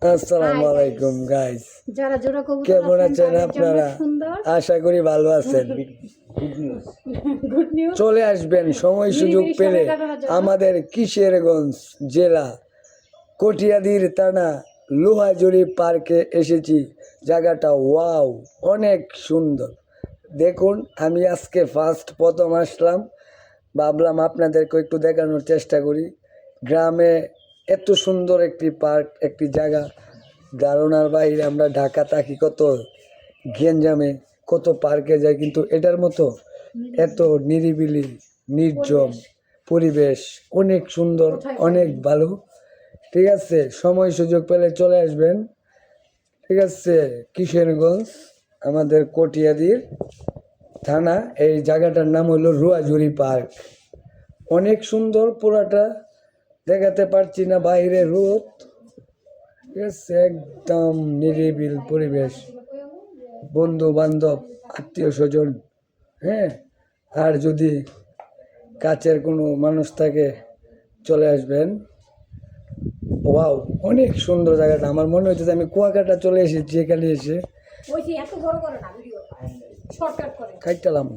আসসালামু আলাইকুম গাইস, যারা জোড়া কবুতর কেমন আছেন তাদের জন্য আপনারা? সুন্দর আশা করি ভালো আছেন। Good news. চলে আসবেন সময় সুযোগ নিরিবিলি পেলে সময় কাটানোর জন্য। আমাদের কিশোরগঞ্জ জেলা কটিয়াদির থানা লোহাজুড়ি পার্কে এসেছি। জায়গাটা ওয়াও, অনেক সুন্দর। দেখুন, আমি আজকে প্রথম আসলাম, ভাবলাম আপনাদেরকে একটু দেখানোর চেষ্টা করি। গ্রামে এত সুন্দর একটি পার্ক, একটি জায়গা, ধারণার বাইরে। আমরা ঢাকা থাকি, কত গ্যাঞ্জামে কত পার্কে যাই, কিন্তু এটার মতো এত নিরিবিলি নির্জন পরিবেশ, অনেক সুন্দর, অনেক ভালো। ঠিক আছে, সময় সুযোগ পেলে চলে আসবেন। ঠিক আছে, কিশোরগঞ্জ আমাদের কটিয়াদির থানা, এই জায়গাটার নাম হলো রুয়াঝুরি পার্ক। অনেক সুন্দর, পুরাটা দেখাতে পারছি না, বাইরে রোদ। ঠিক আছে, একদম নিরিবিল পরিবেশ, বন্ধু বান্ধব, আত্মীয় স্বজন, হ্যাঁ, আর যদি কাছের কোনো মানুষ থাকে চলে আসবেন। ওয়াও, অনেক সুন্দর জায়গাটা। আমার মনে হচ্ছে যে আমি কুয়াকাটা চলে এসেছি এখানে এসে। এত বড় করে না ভিডিও শর্টকাট করে খাইটালাম।